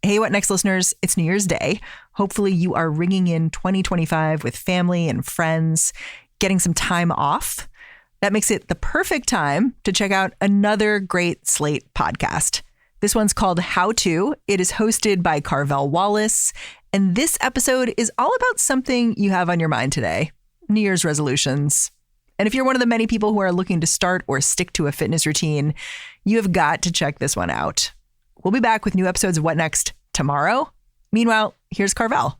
Hey, What Next listeners, it's New Year's Day. Hopefully you are ringing in 2025 with family and friends, getting some time off. That makes it the perfect time to check out another great Slate podcast. This one's called How To. It is hosted by Carvell Wallace. And this episode is all about something you have on your mind today, New Year's resolutions. And if you're one of the many people who are looking to start or stick to a fitness routine, you have got to check this one out. We'll be back with new episodes of What Next tomorrow. Meanwhile, here's Carvell.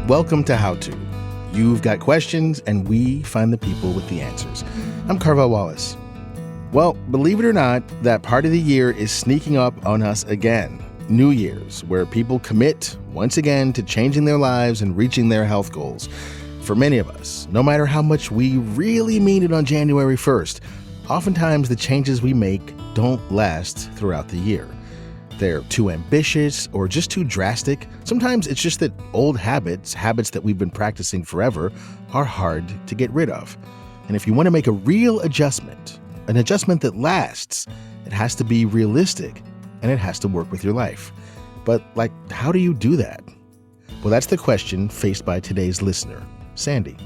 Welcome to How To. You've got questions, and we find the people with the answers. I'm Carvell Wallace. Well, believe it or not, that part of the year is sneaking up on us again. New Year's, where people commit once again to changing their lives and reaching their health goals. For many of us, no matter how much we really mean it on January 1st, oftentimes the changes we make don't last throughout the year. They're too ambitious or just too drastic. Sometimes it's just that old habits that we've been practicing forever, are hard to get rid of. And if you want to make a real adjustment, an adjustment that lasts, it has to be realistic and it has to work with your life. But how do you do that? Well, that's the question faced by today's listener, Sandy.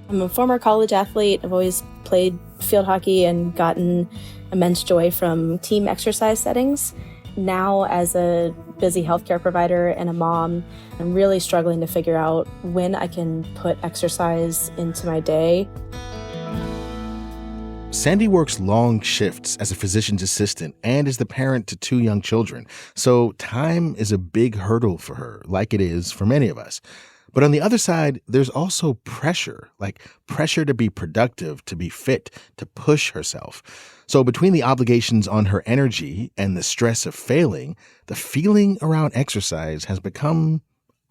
I'm a former college athlete. I've always played field hockey and gotten immense joy from team exercise settings. Now, as a busy healthcare provider and a mom, I'm really struggling to figure out when I can put exercise into my day. Sandy works long shifts as a physician's assistant and is the parent to 2 young children. So time is a big hurdle for her, like it is for many of us. But on the other side, there's also pressure, pressure to be productive, to be fit, to push herself. So between the obligations on her energy and the stress of failing, the feeling around exercise has become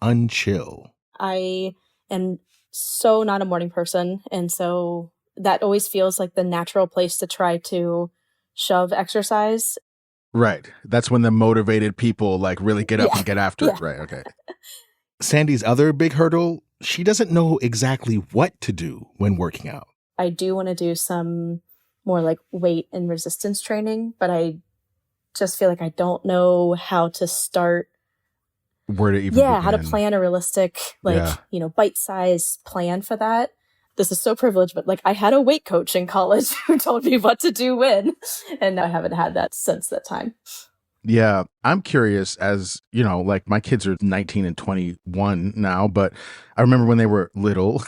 unchill. I am so not a morning person, and so that always feels like the natural place to try to shove exercise. Right. That's when the motivated people really get up and get after it. Right. Okay. Sandy's other big hurdle, she doesn't know exactly what to do when working out. I do want to do some more weight and resistance training, but I just feel like I don't know how to start. Where to even begin. How to plan a realistic, bite-sized plan for that. This is so privileged, but I had a weight coach in college who told me what to do when, and I haven't had that since that time. Yeah, I'm curious as, my kids are 19 and 21 now, but I remember when they were little,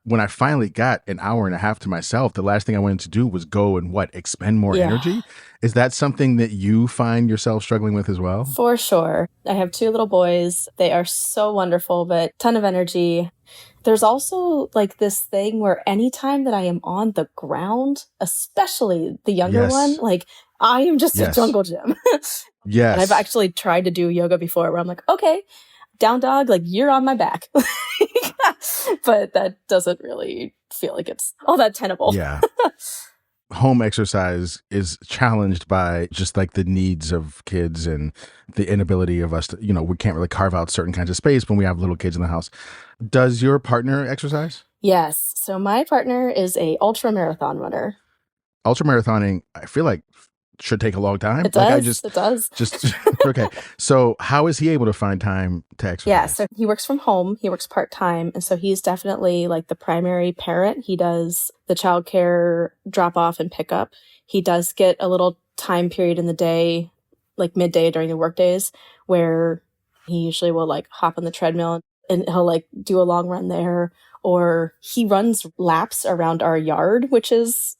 when I finally got an hour and a half to myself, the last thing I wanted to do was go and expend more energy. Is that something that you find yourself struggling with as well? For sure. I have 2 little boys. They are so wonderful, but ton of energy. There's also this thing where anytime that I am on the ground, especially the younger one, I am just a jungle gym. Yes. And I've actually tried to do yoga before where I'm okay, down dog, you're on my back. But that doesn't really feel like it's all that tenable. Yeah. Home exercise is challenged by just the needs of kids and the inability of us to, we can't really carve out certain kinds of space when we have little kids in the house. Does your partner exercise? Yes. So my partner is a ultra marathon runner. Ultra marathoning, I feel should take a long time. It does. It does. Just okay. So how is he able to find time to exercise? Yeah. So he works from home. He works part-time. And so he's definitely the primary parent. He does the childcare drop off and pick up. He does get a little time period in the day, midday during the work days, where he usually will hop on the treadmill and he'll do a long run there, or he runs laps around our yard, which is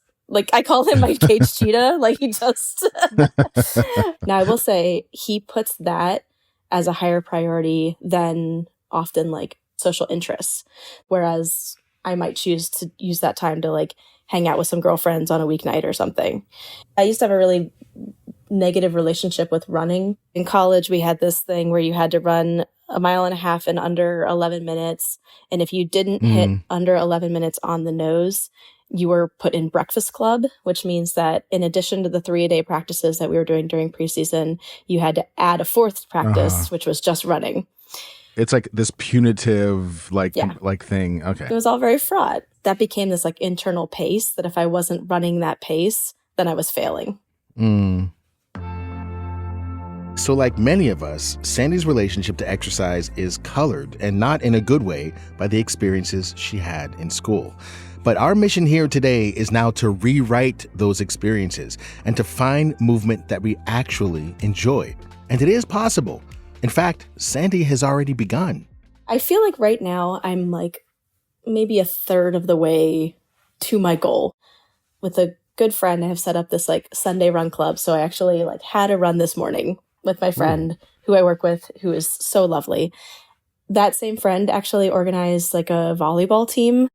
I call him my cage cheetah. He just. Now, I will say he puts that as a higher priority than often social interests. Whereas I might choose to use that time to hang out with some girlfriends on a weeknight or something. I used to have a really negative relationship with running. In college, we had this thing where you had to run 1.5 miles in under 11 minutes. And if you didn't hit under 11 minutes on the nose, you were put in breakfast club, which means that in addition to the 3-a-day practices that we were doing during preseason, you had to add a 4th practice, which was just running. It's this punitive thing. Okay. It was all very fraught. That became this internal pace that if I wasn't running that pace, then I was failing. So like many of us, Sandy's relationship to exercise is colored, and not in a good way, by the experiences she had in school. But our mission here today is now to rewrite those experiences and to find movement that we actually enjoy. And it is possible. In fact, Sandy has already begun. I feel like right now I'm like maybe a third of the way to my goal. With a good friend, I have set up this like Sunday run club. So I actually like had a run this morning with my friend who I work with, who is so lovely. That same friend actually organized like a volleyball team.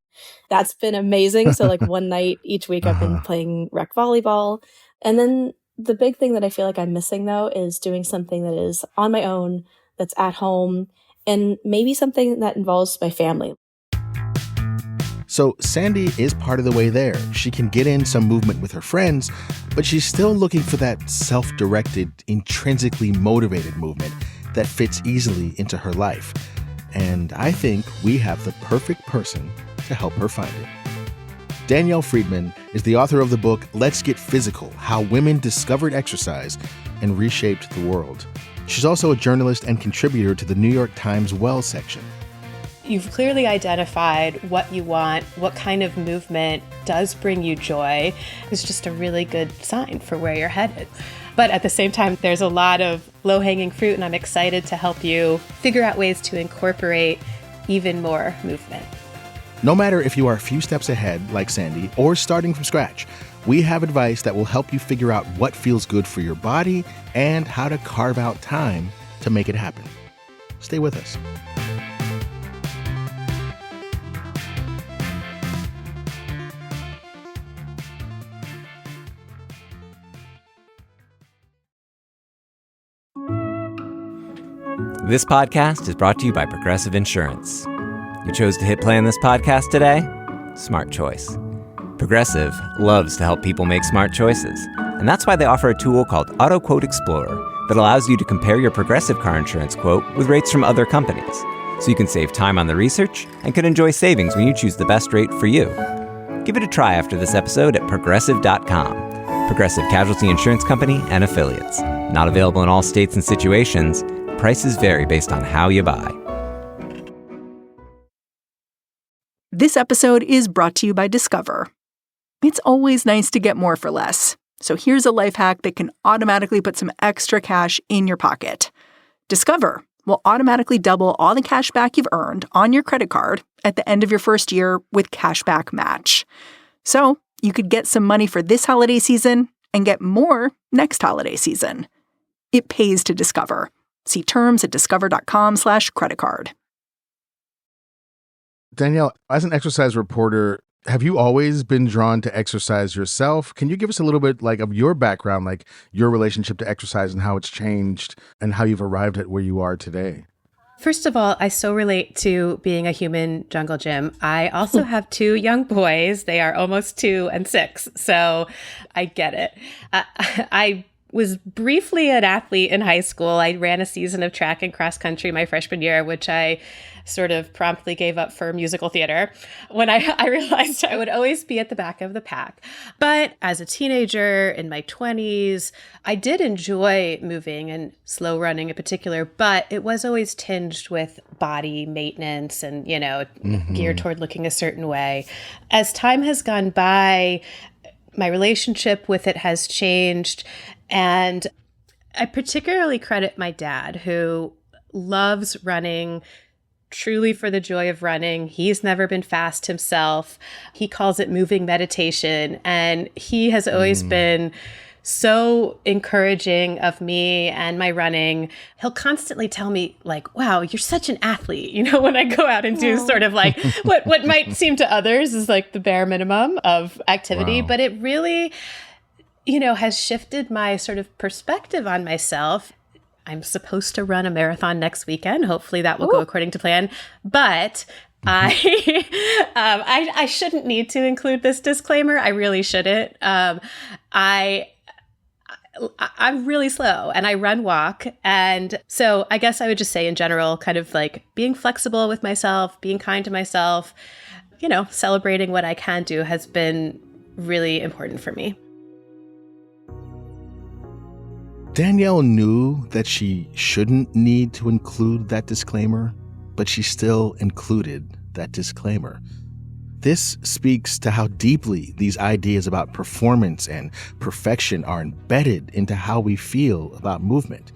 That's been amazing. So like one night each week I've been playing rec volleyball. And then the big thing that I feel like I'm missing though is doing something that is on my own, that's at home, and maybe something that involves my family. So Sandy is part of the way there. She can get in some movement with her friends, but she's still looking for that self-directed, intrinsically motivated movement that fits easily into her life. And I think we have the perfect person to help her find it. Danielle Friedman is the author of the book, Let's Get Physical: How Women Discovered Exercise and Reshaped the World. She's also a journalist and contributor to the New York Times Well section. You've clearly identified what you want, what kind of movement does bring you joy. It's just a really good sign for where you're headed. But at the same time, there's a lot of low-hanging fruit, and I'm excited to help you figure out ways to incorporate even more movement. No matter if you are a few steps ahead, like Sandy, or starting from scratch, we have advice that will help you figure out what feels good for your body and how to carve out time to make it happen. Stay with us. This podcast is brought to you by Progressive Insurance. You chose to hit play on this podcast today? Smart choice. Progressive loves to help people make smart choices, and that's why they offer a tool called Auto Quote Explorer that allows you to compare your Progressive car insurance quote with rates from other companies, so you can save time on the research and can enjoy savings when you choose the best rate for you. Give it a try after this episode at Progressive.com. Progressive Casualty Insurance Company and Affiliates. Not available in all states and situations. Prices vary based on how you buy. This episode is brought to you by Discover. It's always nice to get more for less. So here's a life hack that can automatically put some extra cash in your pocket. Discover will automatically double all the cash back you've earned on your credit card at the end of your first year with Cashback Match. So you could get some money for this holiday season and get more next holiday season. It pays to Discover. See terms at discover.com/creditcard. Danielle, as an exercise reporter, have you always been drawn to exercise yourself? Can you give us a little bit of your background, like your relationship to exercise and how it's changed and how you've arrived at where you are today? First of all, I so relate to being a human jungle gym. I also have 2 young boys. They are almost 2 and 6, so I get it. I was briefly an athlete in high school. I ran a season of track and cross country my freshman year, which I sort of promptly gave up for musical theater when I realized I would always be at the back of the pack. But as a teenager in my 20s, I did enjoy moving and slow running in particular, but it was always tinged with body maintenance and, geared toward looking a certain way. As time has gone by, my relationship with it has changed. And I particularly credit my dad, who loves running truly for the joy of running. He's never been fast himself. He calls it moving meditation. And he has always been so encouraging of me and my running. He'll constantly tell me wow, you're such an athlete. When I go out and do sort of what might seem to others is the bare minimum of activity. Wow. But it really, has shifted my sort of perspective on myself. I'm supposed to run a marathon next weekend. Hopefully that will go according to plan. But I shouldn't need to include this disclaimer. I really shouldn't. I'm really slow and I run walk. And so I guess I would just say in general, kind of being flexible with myself, being kind to myself, celebrating what I can do has been really important for me. Danielle knew that she shouldn't need to include that disclaimer, but she still included that disclaimer. This speaks to how deeply these ideas about performance and perfection are embedded into how we feel about movement.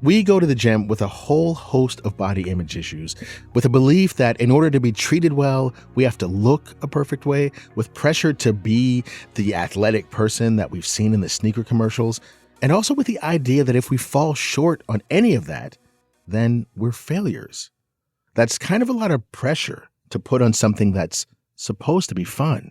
We go to the gym with a whole host of body image issues, with a belief that in order to be treated well, we have to look a perfect way, with pressure to be the athletic person that we've seen in the sneaker commercials, and also with the idea that if we fall short on any of that, then we're failures. That's kind of a lot of pressure to put on something that's supposed to be fun.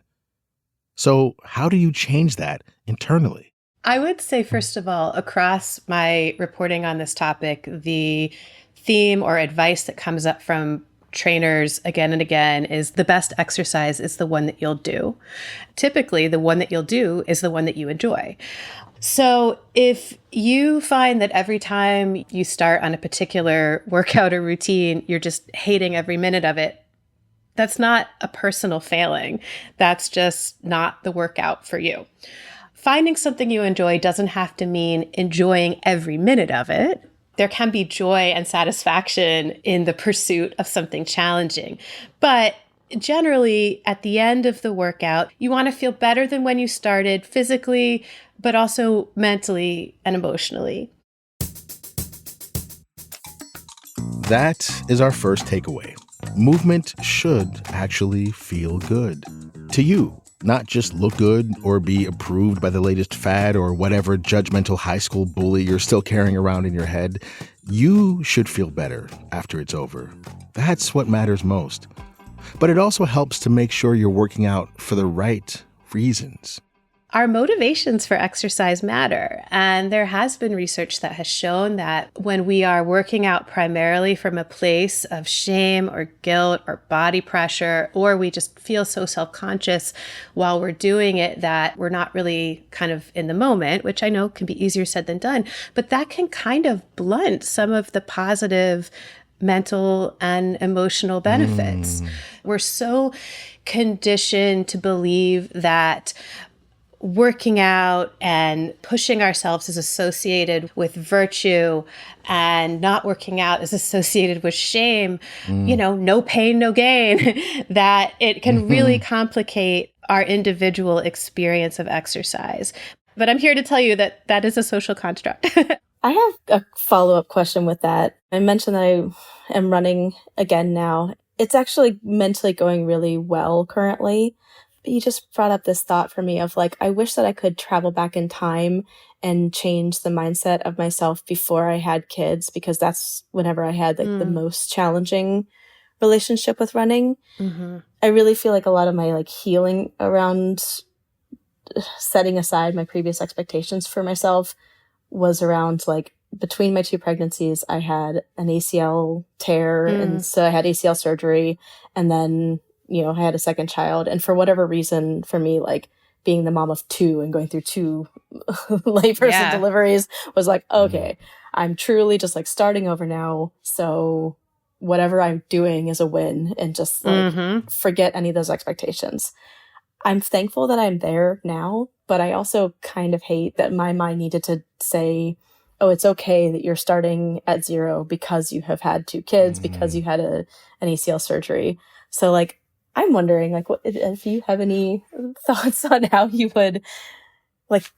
So how do you change that internally? I would say, first of all, across my reporting on this topic, the theme or advice that comes up from trainers again and again is the best exercise is the one that you'll do. Typically, the one that you'll do is the one that you enjoy. So if you find that every time you start on a particular workout or routine, you're just hating every minute of it, that's not a personal failing. That's just not the workout for you. Finding something you enjoy doesn't have to mean enjoying every minute of it. There can be joy and satisfaction in the pursuit of something challenging. But generally, at the end of the workout, you want to feel better than when you started physically, but also mentally and emotionally. That is our first takeaway. Movement should actually feel good to you. Not just look good or be approved by the latest fad or whatever judgmental high school bully you're still carrying around in your head. You should feel better after it's over. That's what matters most. But it also helps to make sure you're working out for the right reasons. Our motivations for exercise matter, and there has been research that has shown that when we are working out primarily from a place of shame or guilt or body pressure, or we just feel so self-conscious while we're doing it that we're not really kind of in the moment, which I know can be easier said than done, but that can kind of blunt some of the positive mental and emotional benefits. We're so conditioned to believe that working out and pushing ourselves is associated with virtue, and not working out is associated with shame, no pain, no gain, that it can really complicate our individual experience of exercise. But I'm here to tell you that that is a social construct. I have a follow-up question with that. I mentioned that I am running again now. It's actually mentally going really well currently. You just brought up this thought for me of like, I wish that I could travel back in time and change the mindset of myself before I had kids, because that's whenever I had like the most challenging relationship with running. I really feel like a lot of my like healing around setting aside my previous expectations for myself was around like between my two pregnancies, I had an ACL tear. And so I had ACL surgery, and then I had a second child. And for whatever reason, for me, like being the mom of two and going through two labors and deliveries was like, okay, I'm truly just like starting over now. So whatever I'm doing is a win, and just like forget any of those expectations. I'm thankful that I'm there now, but I also kind of hate that my mind needed to say, oh, it's okay that you're starting at zero because you have had two kids, because you had an ACL surgery. So like, I'm wondering, like, if you have any thoughts on how you would, like,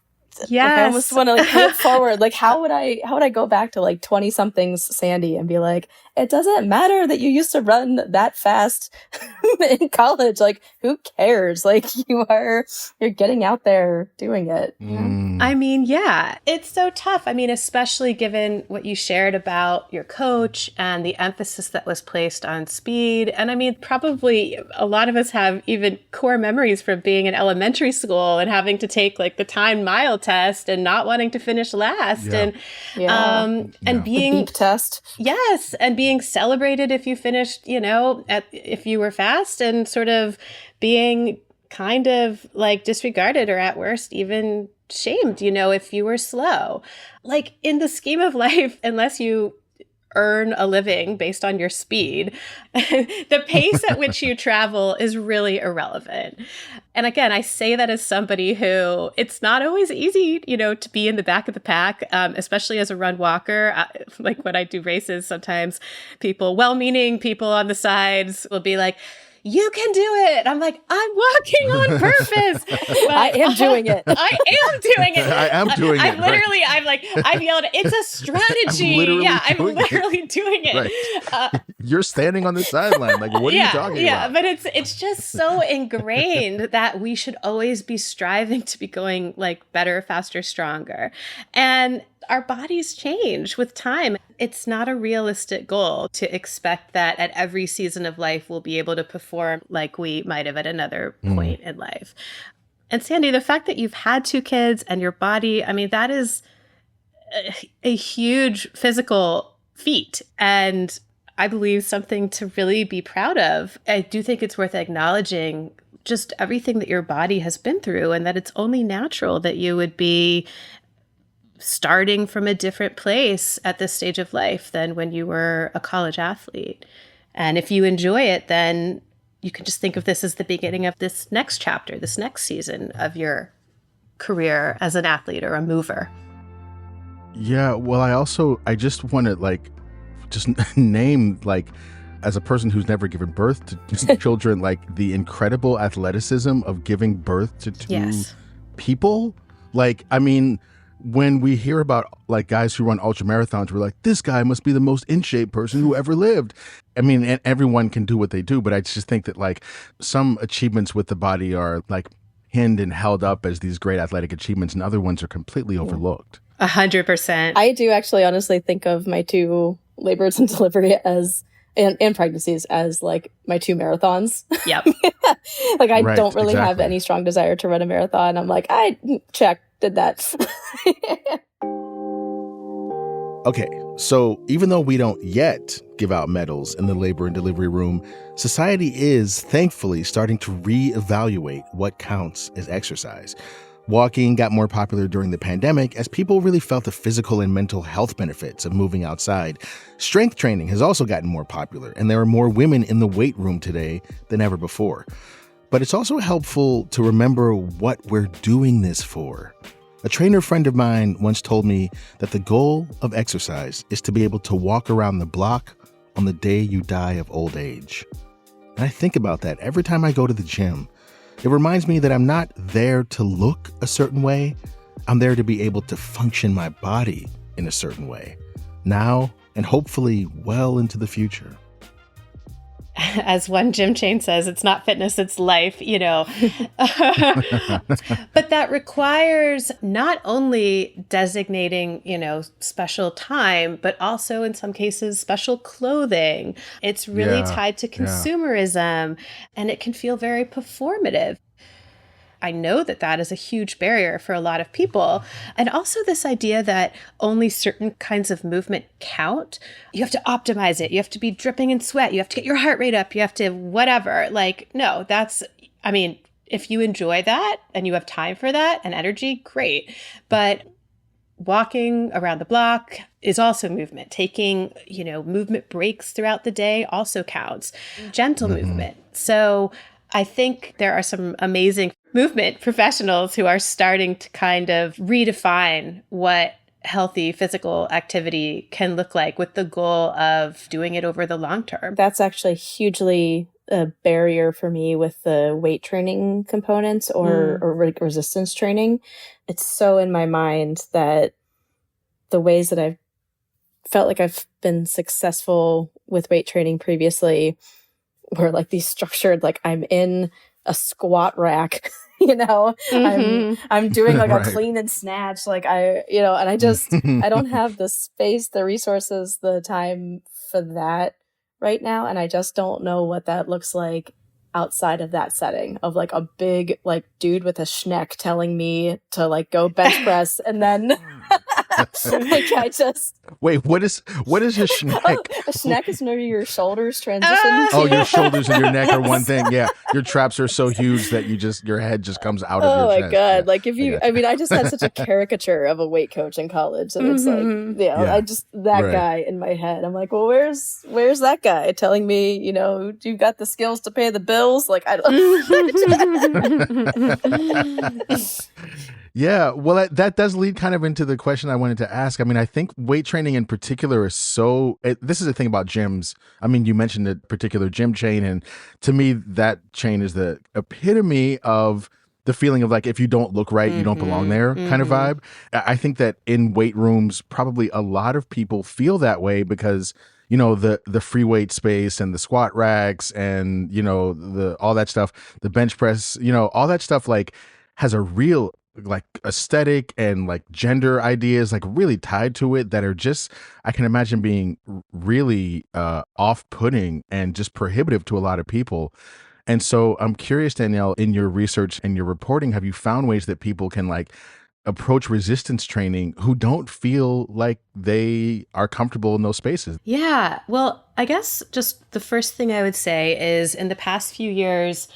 I almost want to like pay it forward. Like, how would I go back to like 20-somethings Sandy and be like, it doesn't matter that you used to run that fast in college. Like, who cares? Like, you're getting out there doing it. I mean, yeah, it's so tough. I mean, especially given what you shared about your coach and the emphasis that was placed on speed. And I mean, probably a lot of us have even core memories from being in elementary school and having to take like the timed mile test and not wanting to finish last and being the beep test. Yes. And being celebrated if you finished, if you were fast, and sort of being kind of like disregarded, or at worst, even shamed, if you were slow. Like in the scheme of life, unless you earn a living based on your speed. The pace at which you travel is really irrelevant. And again, I say that as somebody who, it's not always easy, to be in the back of the pack, especially as a run walker. Like when I do races, sometimes well-meaning people on the sides will be like, you can do it. I'm like, I'm walking on purpose. I am doing it. I am doing it. I am doing it. I'm literally, right. I've yelled, it's a strategy. I'm literally doing it. Right. You're standing on the sideline. Like, what are you talking about? But it's just so ingrained that we should always be striving to be going like better, faster, stronger. And our bodies change with time. It's not a realistic goal to expect that at every season of life we'll be able to perform like we might have at another point in life. And Sandy, the fact that you've had 2 kids and your body, I mean, that is a huge physical feat. And I believe something to really be proud of. I do think it's worth acknowledging just everything that your body has been through, and that it's only natural that you would be starting from a different place at this stage of life than when you were a college athlete. And if you enjoy it, then you can just think of this as the beginning of this next chapter, this next season of your career as an athlete or a mover. Yeah, well, I just want to just name, as a person who's never given birth to children, the incredible athleticism of giving birth to 2 people. When we hear about guys who run ultra marathons, we're like, this guy must be the most in shape person who ever lived. I mean, and everyone can do what they do, but I just think that some achievements with the body are pinned and held up as these great athletic achievements, and other ones are completely overlooked. 100%. I do actually honestly think of my 2 labors and delivery as and pregnancies as my 2 marathons. Yep. I don't really have any strong desire to run a marathon. I'm like, I did that. Okay, so even though we don't yet give out medals in the labor and delivery room, society is thankfully starting to reevaluate what counts as exercise. Walking got more popular during the pandemic as people really felt the physical and mental health benefits of moving outside. Strength training has also gotten more popular, and there are more women in the weight room today than ever before. But it's also helpful to remember what we're doing this for. A trainer friend of mine once told me that the goal of exercise is to be able to walk around the block on the day you die of old age. And I think about that every time I go to the gym. It reminds me that I'm not there to look a certain way. I'm there to be able to function my body in a certain way, now and hopefully well into the future. As one gym chain says, it's not fitness, it's life, But that requires not only designating, special time, but also in some cases, special clothing. It's really tied to consumerism, and it can feel very performative. I know that is a huge barrier for a lot of people. And also this idea that only certain kinds of movement count. You have to optimize it. You have to be dripping in sweat. You have to get your heart rate up. You have to whatever. No, if you enjoy that and you have time for that and energy, great. But walking around the block is also movement. Taking, movement breaks throughout the day also counts. Gentle movement. So I think there are some amazing movement professionals who are starting to kind of redefine what healthy physical activity can look like, with the goal of doing it over the long term. That's actually hugely a barrier for me with the weight training components or resistance training. It's so in my mind that the ways that I've felt like I've been successful with weight training previously were these structured, I'm in a squat rack, I'm doing a clean and snatch, and I just, I don't have the space, the resources, the time for that right now. And I just don't know what that looks like outside of that setting of a big dude with a schneck telling me to go bench press and then Like I just Wait, what is a schneck? a schneck is whenever your shoulders transition. Oh, your shoulders and your neck are one thing. Yeah, your traps are so huge that your head just comes out of your chest. Oh my god! Yeah, like if you, I just had such a caricature of a weight coach in college, and it's like, I just that guy in my head. I'm like, well, where's that guy telling me, you've got the skills to pay the bills? Like I don't. Yeah, well, that does lead kind of into the question I wanted to ask. I mean, I think weight training in particular is this is the thing about gyms. I mean, you mentioned a particular gym chain, and to me, that chain is the epitome of the feeling of like, if you don't look right, you don't belong there kind of vibe. I think that in weight rooms, probably a lot of people feel that way because the free weight space and the squat racks and, all that stuff, the bench press, all that stuff like has a real like aesthetic and like gender ideas like really tied to it that are just, I can imagine being really off-putting and just prohibitive to a lot of people. And so I'm curious, Danielle, in your research and your reporting, have you found ways that people can like approach resistance training who don't feel like they are comfortable in those spaces? Yeah, well, I guess just the first thing I would say is in the past few years,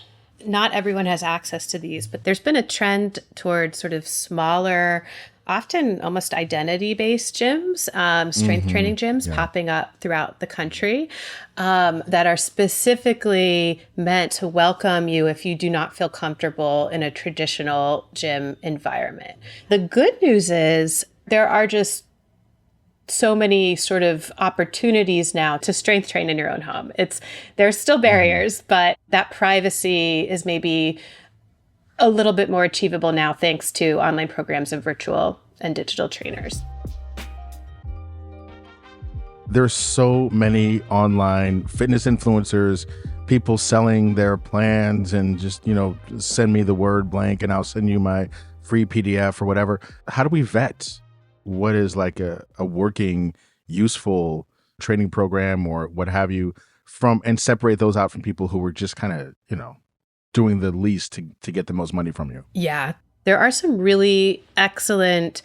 not everyone has access to these, but there's been a trend toward sort of smaller, often almost identity-based gyms, strength training gyms popping up throughout the country that are specifically meant to welcome you if you do not feel comfortable in a traditional gym environment. The good news is there are just so many sort of opportunities now to strength train in your own home. There's still barriers, but that privacy is maybe a little bit more achievable now thanks to online programs of virtual and digital trainers. There's so many online fitness influencers, people selling their plans and just, send me the word blank and I'll send you my free PDF or whatever. How do we vet what is like a working, useful training program or what have you and separate those out from people who were just kind of, doing the least to get the most money from you? Yeah, there are some really excellent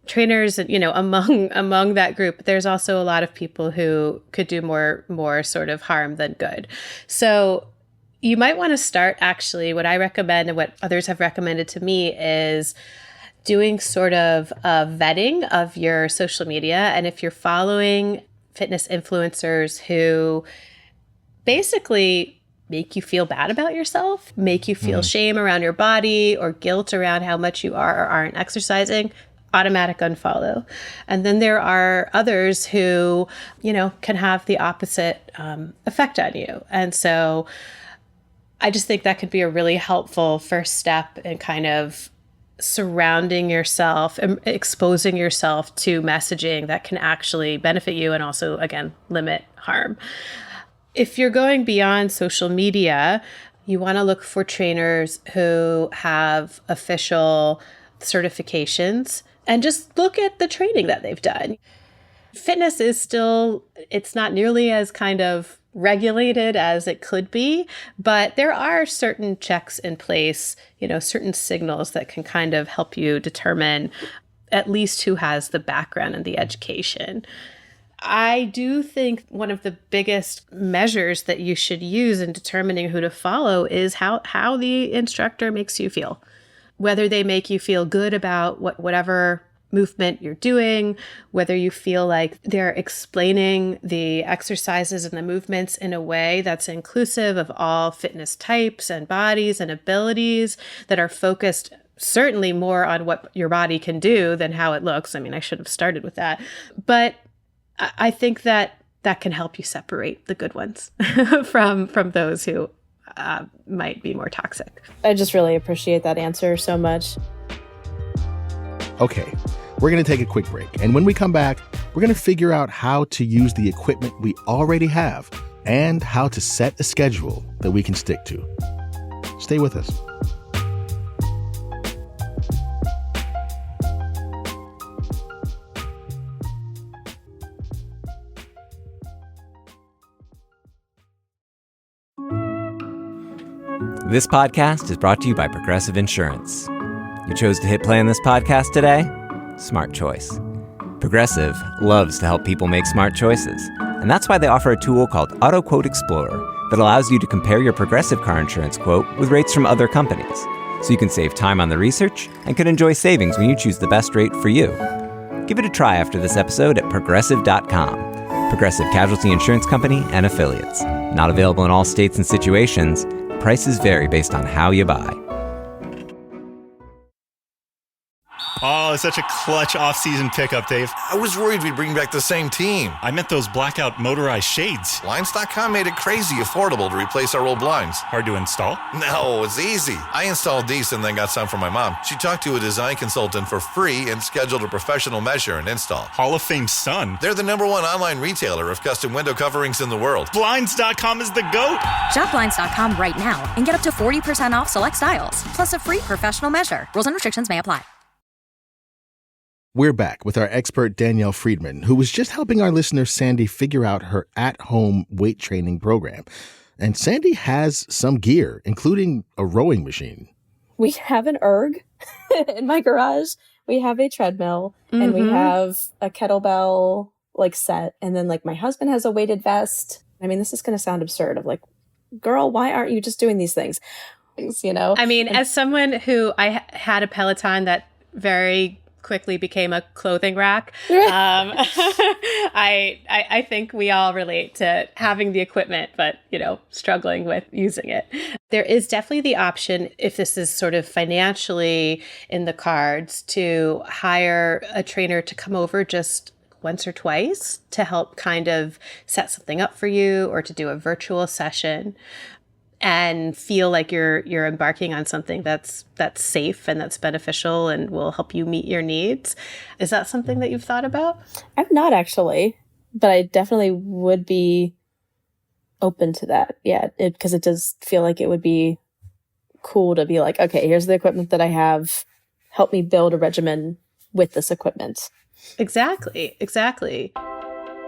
trainers, among that group. There's also a lot of people who could do more sort of harm than good. So you might want to start, actually, what I recommend and what others have recommended to me is doing sort of a vetting of your social media. And if you're following fitness influencers who basically make you feel bad about yourself, make you feel shame around your body or guilt around how much you are or aren't exercising, automatic unfollow. And then there are others who, can have the opposite effect on you. And so I just think that could be a really helpful first step in kind of surrounding yourself and exposing yourself to messaging that can actually benefit you and also, again, limit harm. If you're going beyond social media, you want to look for trainers who have official certifications and just look at the training that they've done. Fitness is still, it's not nearly as kind of regulated as it could be, but there are certain checks in place, certain signals that can kind of help you determine at least who has the background and the education. I do think one of the biggest measures that you should use in determining who to follow is how the instructor makes you feel. Whether they make you feel good about whatever movement you're doing, whether you feel like they're explaining the exercises and the movements in a way that's inclusive of all fitness types and bodies and abilities that are focused certainly more on what your body can do than how it looks. I mean, I should have started with that. But I think that can help you separate the good ones from those who might be more toxic. I just really appreciate that answer so much. Okay, we're going to take a quick break. And when we come back, we're going to figure out how to use the equipment we already have and how to set a schedule that we can stick to. Stay with us. This podcast is brought to you by Progressive Insurance. You chose to hit play on this podcast today? Smart choice. Progressive loves to help people make smart choices. And that's why they offer a tool called Auto Quote Explorer that allows you to compare your Progressive car insurance quote with rates from other companies. So you can save time on the research and can enjoy savings when you choose the best rate for you. Give it a try after this episode at Progressive.com. Progressive Casualty Insurance Company and Affiliates. Not available in all states and situations. Prices vary based on how you buy. Oh, it's such a clutch off-season pickup, Dave. I was worried we'd bring back the same team. I meant those blackout motorized shades. Blinds.com made it crazy affordable to replace our old blinds. Hard to install? No, it's easy. I installed these and then got some for my mom. She talked to a design consultant for free and scheduled a professional measure and install. Hall of Fame son. They're the #1 online retailer of custom window coverings in the world. Blinds.com is the GOAT. Shop Blinds.com right now and get up to 40% off select styles, plus a free professional measure. Rules and restrictions may apply. We're back with our expert Danielle Friedman, who was just helping our listener Sandy figure out her at-home weight training program. And Sandy has some gear, including a rowing machine. We have an erg in my garage. We have a treadmill and we have a kettlebell set. And then my husband has a weighted vest. I mean, this is going to sound absurd of girl, why aren't you just doing these things? I mean, as someone who I had a Peloton that very quickly became a clothing rack. I think we all relate to having the equipment, but, struggling with using it. There is definitely the option, if this is sort of financially in the cards, to hire a trainer to come over just once or twice to help kind of set something up for you or to do a virtual session and feel like you're embarking on something that's safe and that's beneficial and will help you meet your needs. Is that something that you've thought about? I've not actually, but I definitely would be open to that. Yeah, because it does feel like it would be cool to be okay, here's the equipment that I have. Help me build a regimen with this equipment. Exactly.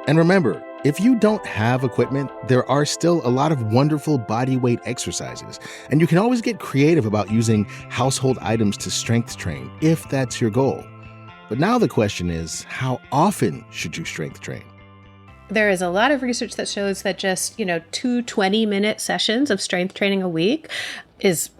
And remember, if you don't have equipment, there are still a lot of wonderful body weight exercises, and you can always get creative about using household items to strength train if that's your goal. But now the question is, how often should you strength train? There is a lot of research that shows that just, 2 20-minute sessions of strength training a week is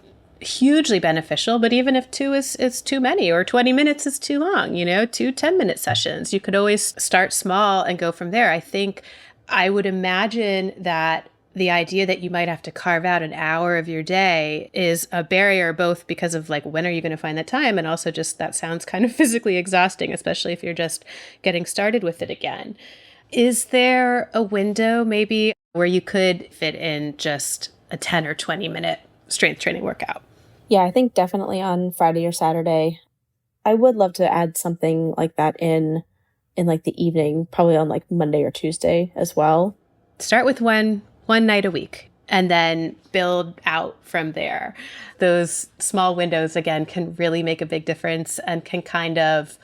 hugely beneficial, but even if 2 is too many or 20 minutes is too long, 2 10-minute sessions, you could always start small and go from there. I think I would imagine that the idea that you might have to carve out an hour of your day is a barrier, both because of when are you going to find that time? And also just that sounds kind of physically exhausting, especially if you're just getting started with it again. Is there a window maybe where you could fit in just a 10 or 20 minute strength training workout? Yeah, I think definitely on Friday or Saturday. I would love to add something like that in the evening, probably on Monday or Tuesday as well. Start with one night a week and then build out from there. Those small windows, again, can really make a big difference and can kind of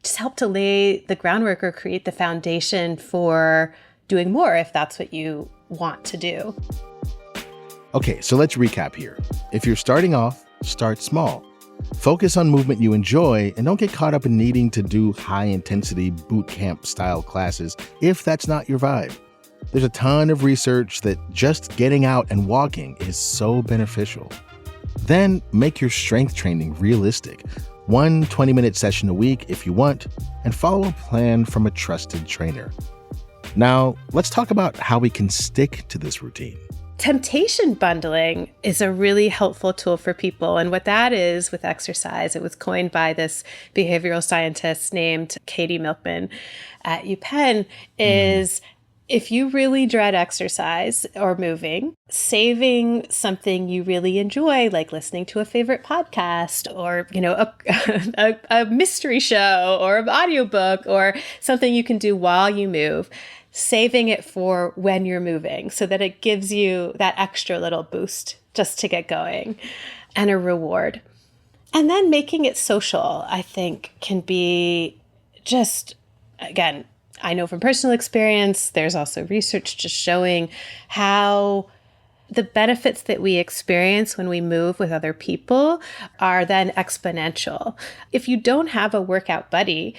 just help to lay the groundwork or create the foundation for doing more if that's what you want to do. Okay, so let's recap here. If you're starting off, start small. Focus on movement you enjoy and don't get caught up in needing to do high-intensity boot camp style classes if that's not your vibe. There's a ton of research that just getting out and walking is so beneficial. Then make your strength training realistic. 1 20-minute session a week if you want, and follow a plan from a trusted trainer. Now, let's talk about how we can stick to this routine. Temptation bundling is a really helpful tool for people. And what that is with exercise, it was coined by this behavioral scientist named Katie Milkman at UPenn, is if you really dread exercise or moving, saving something you really enjoy, like listening to a favorite podcast or, a mystery show or an audiobook or something you can do while you move, saving it for when you're moving so that it gives you that extra little boost just to get going and a reward. And then making it social, I think, can be just, again, I know from personal experience, there's also research just showing how the benefits that we experience when we move with other people are then exponential. If you don't have a workout buddy,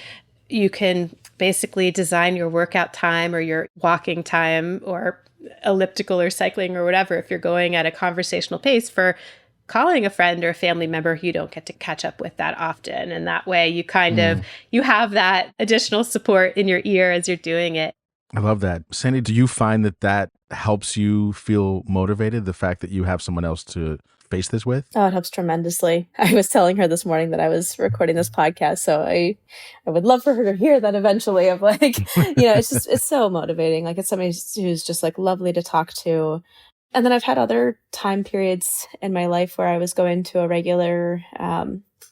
You can basically design your workout time or your walking time or elliptical or cycling or whatever if you're going at a conversational pace for calling a friend or a family member who you don't get to catch up with that often. And that way you kind of, you have that additional support in your ear as you're doing it. I love that. Sandy, do you find that that helps you feel motivated, the fact that you have someone else to face this with? Oh, it helps tremendously. I was telling her this morning that I was recording this podcast, so I would love for her to hear that eventually of like, it's so motivating. Like it's somebody who's just like lovely to talk to. And then I've had other time periods in my life where I was going to a regular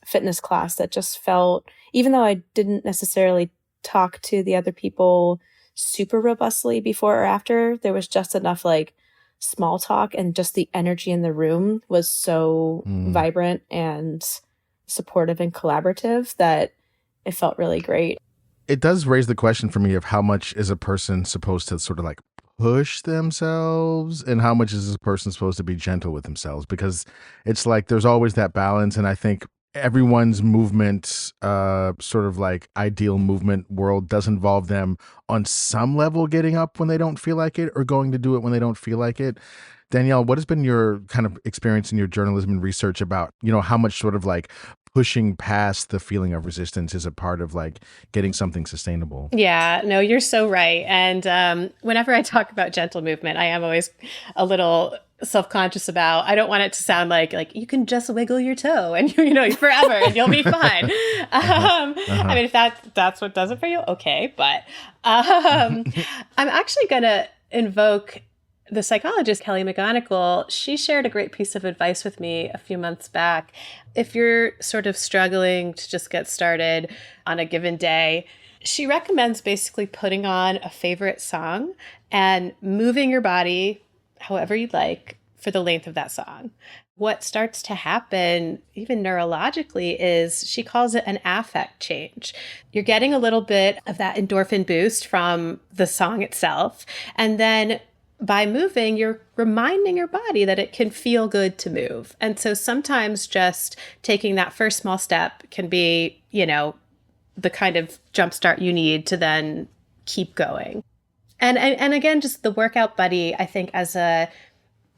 fitness class that just felt, even though I didn't necessarily talk to the other people super robustly before or after, there was just enough like small talk, and just the energy in the room was so vibrant and supportive and collaborative that it felt really great. It does raise the question for me of how much is a person supposed to sort of like push themselves and how much is a person supposed to be gentle with themselves, because it's like there's always that balance. And I think everyone's movement, sort of like ideal movement world does involve them on some level getting up when they don't feel like it or going to do it when they don't feel like it. Danielle, what has been your kind of experience in your journalism and research about, how much sort of like pushing past the feeling of resistance is a part of like getting something sustainable? Yeah, no, you're so right. And whenever I talk about gentle movement, I am always a little self-conscious about, I don't want it to sound like you can just wiggle your toe and forever and you'll be fine. I mean, if that's what does it for you, okay. But I'm actually going to invoke the psychologist, Kelly McGonigal. She shared a great piece of advice with me a few months back. If you're sort of struggling to just get started on a given day, she recommends basically putting on a favorite song and moving your body however you'd like for the length of that song. What starts to happen, even neurologically, is she calls it an affect change. You're getting a little bit of that endorphin boost from the song itself. And then by moving, you're reminding your body that it can feel good to move. And so sometimes just taking that first small step can be, the kind of jumpstart you need to then keep going. And again, just the workout buddy, I think as an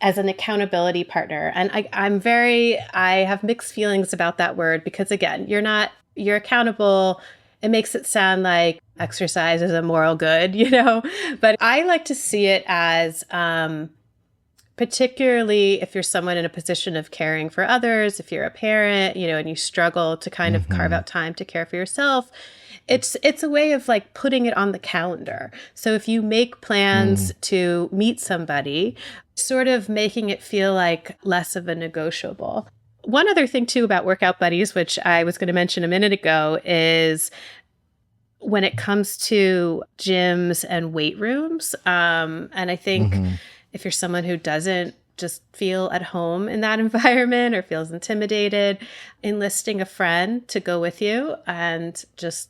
accountability partner. And I have mixed feelings about that word because again, you're accountable. It makes it sound like exercise is a moral good, but I like to see it as, particularly if you're someone in a position of caring for others, if you're a parent, and you struggle to kind of carve out time to care for yourself, it's a way of like putting it on the calendar. So if you make plans to meet somebody, sort of making it feel like less of a negotiable. One other thing too about workout buddies, which I was going to mention a minute ago, is when it comes to gyms and weight rooms. And I think if you're someone who doesn't just feel at home in that environment or feels intimidated, enlisting a friend to go with you and just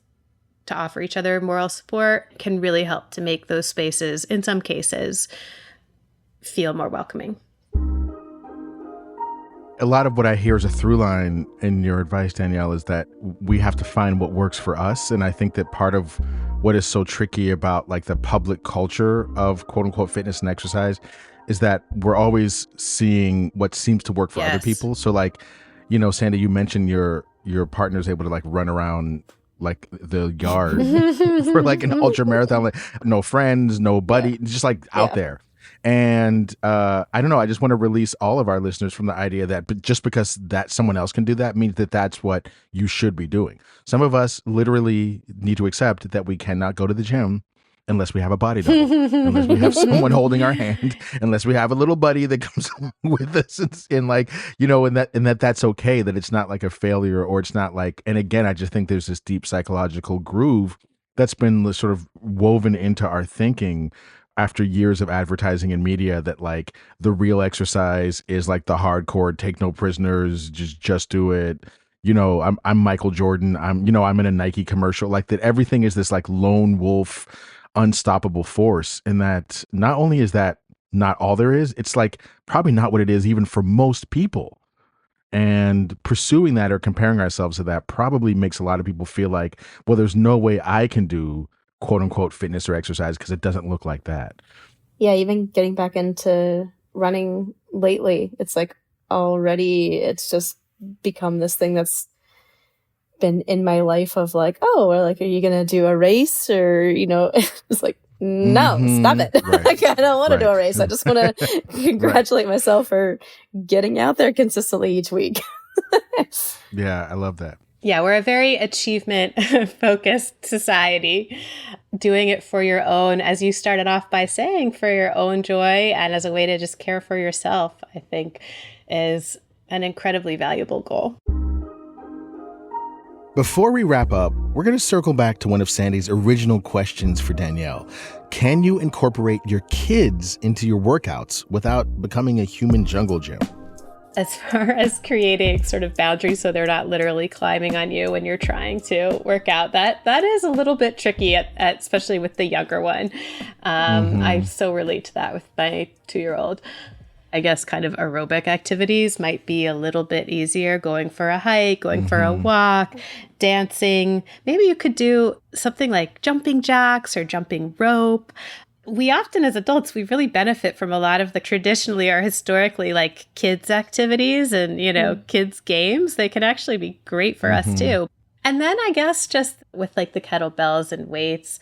to offer each other moral support can really help to make those spaces, in some cases, feel more welcoming. A lot of what I hear as a through line in your advice, Danielle, is that we have to find what works for us. And I think that part of what is so tricky about like the public culture of quote unquote fitness and exercise is that we're always seeing what seems to work for other people. So like, Sandy, you mentioned your partner's able to like run around like the yard for like an ultra marathon, like no friends, no buddy, just like out there. And I don't know, I just want to release all of our listeners from the idea that just because that someone else can do that means that that's what you should be doing. Some of us literally need to accept that we cannot go to the gym unless we have a body double, unless we have someone holding our hand, unless we have a little buddy that comes with us and like, and that's okay, that it's not like a failure or it's not like, and again, I just think there's this deep psychological groove that's been sort of woven into our thinking after years of advertising and media that like the real exercise is like the hardcore, take no prisoners, just do it. I'm Michael Jordan. I'm in a Nike commercial, like that everything is this like lone wolf, unstoppable force. And that not only is that not all there is, it's like probably not what it is even for most people. And pursuing that or comparing ourselves to that probably makes a lot of people feel like, well, there's no way I can do quote unquote fitness or exercise because it doesn't look like that. Yeah, even getting back into running lately, it's like already it's just become this thing that's been in my life of like, oh, or like, are you going to do a race? Or, it's like, no, stop it. Right. Like, I don't want to do a race. I just want to congratulate myself for getting out there consistently each week. Yeah, I love that. Yeah, we're a very achievement-focused society. Doing it for your own, as you started off by saying, for your own joy and as a way to just care for yourself, I think is an incredibly valuable goal. Before we wrap up, we're going to circle back to one of Sandy's original questions for Danielle. Can you incorporate your kids into your workouts without becoming a human jungle gym? As far as creating sort of boundaries so they're not literally climbing on you when you're trying to work out, that is a little bit tricky, especially with the younger one. I so relate to that with my 2-year-old. I guess kind of aerobic activities might be a little bit easier, going for a hike, going for a walk, dancing. Maybe you could do something like jumping jacks or jumping rope. We often, as adults, we really benefit from a lot of the traditionally or historically like kids activities and, kids games. They can actually be great for us too. And then I guess just with like the kettlebells and weights,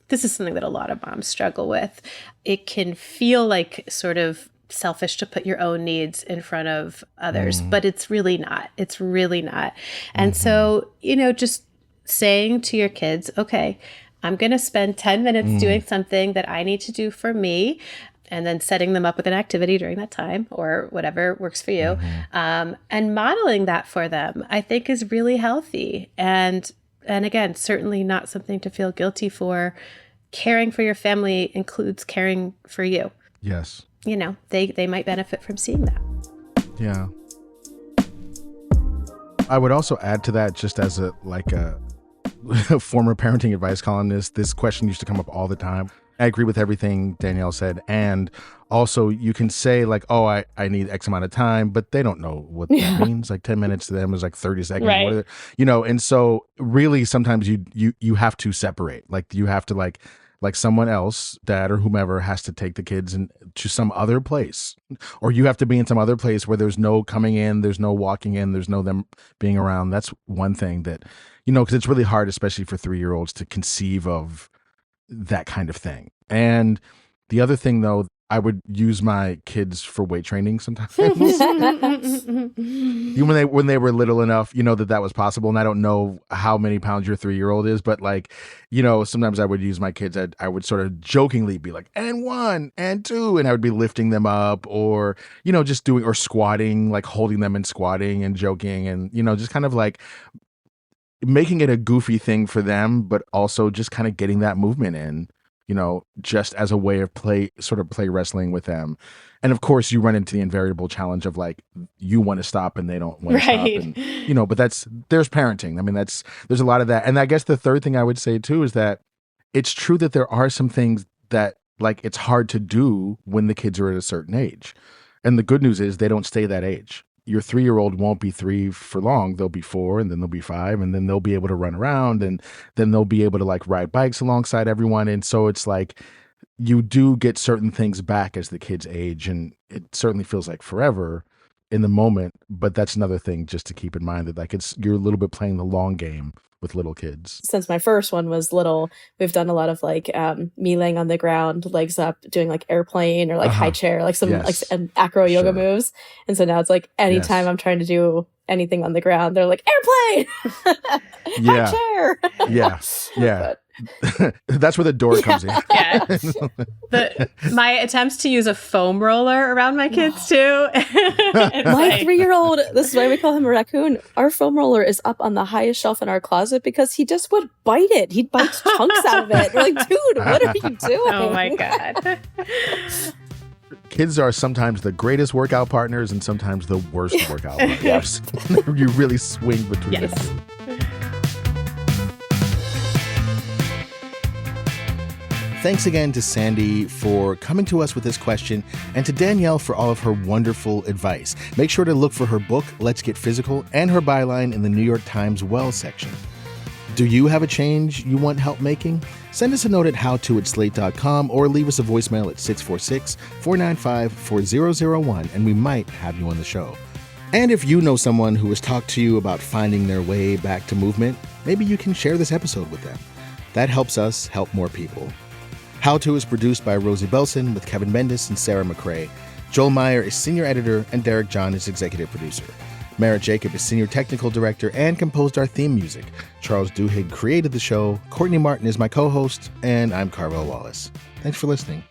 this is something that a lot of moms struggle with. It can feel like sort of selfish to put your own needs in front of others, but it's really not. It's really not. And so, just saying to your kids, okay, I'm going to spend 10 minutes doing something that I need to do for me, and then setting them up with an activity during that time or whatever works for you. And modeling that for them, I think is really healthy. And again, certainly not something to feel guilty for. Caring for your family includes caring for you. Yes. They might benefit from seeing that. Yeah. I would also add to that, just as a former parenting advice columnist, this question used to come up all the time. I agree with everything Danielle said. And also you can say like, oh, I need X amount of time, but they don't know what that means. Like 10 minutes to them is like 30 seconds. Right. And so really sometimes you have to separate. Like you have to like someone else, dad or whomever, has to take the kids to some other place, or you have to be in some other place where there's no coming in, there's no walking in, there's no them being around. That's one thing that, because it's really hard, especially for 3-year-olds, to conceive of that kind of thing. And the other thing, though, I would use my kids for weight training sometimes. when they were little enough, that was possible. And I don't know how many pounds your 3-year-old is, but sometimes I would use my kids. I would sort of jokingly be like, and 1 and 2, and I would be lifting them up, or just doing, or squatting, like holding them and squatting and joking, and just kind of like making it a goofy thing for them, but also just kind of getting that movement in. Just as a way of play wrestling with them. And of course you run into the invariable challenge of like, you want to stop and they don't want to stop. And, but there's parenting. I mean, there's a lot of that. And I guess the third thing I would say too, is that it's true that there are some things that like, it's hard to do when the kids are at a certain age. And the good news is they don't stay that age. Your 3-year-old won't be 3 for long. They'll be 4, and then they'll be 5, and then they'll be able to run around, and then they'll be able to like ride bikes alongside everyone. And so it's like you do get certain things back as the kids age, and it certainly feels like forever in the moment. But that's another thing just to keep in mind, that like you're a little bit playing the long game with little kids. Since my first one was little, we've done a lot of like me laying on the ground, legs up, doing like airplane or like high chair, like some like acro yoga moves. And so now it's like anytime I'm trying to do anything on the ground, they're like airplane, high chair. Yeah. But that's where the door comes in. My attempts to use a foam roller around my kids too. My 3-year-old, this is why we call him a raccoon. Our foam roller is up on the highest shelf in our closet because he just would bite it. He'd bite chunks out of it. We're like, dude, what are you doing? Oh my God. Kids are sometimes the greatest workout partners and sometimes the worst workout partners. You really swing between the two. Thanks again to Sandy for coming to us with this question, and to Danielle for all of her wonderful advice. Make sure to look for her book, Let's Get Physical, and her byline in the New York Times Well section. Do you have a change you want help making? Send us a note at howto@slate.com or leave us a voicemail at 646-495-4001, and we might have you on the show. And if you know someone who has talked to you about finding their way back to movement, maybe you can share this episode with them. That helps us help more people. How To is produced by Rosemary Belson with Kevin Bendis and Sara McCrea. Joel Meyer is senior editor and Derek John is executive producer. Merritt Jacob is senior technical director and composed our theme music. Charles Duhigg created the show. Courtney Martin is my co-host, and I'm Carvell Wallace. Thanks for listening.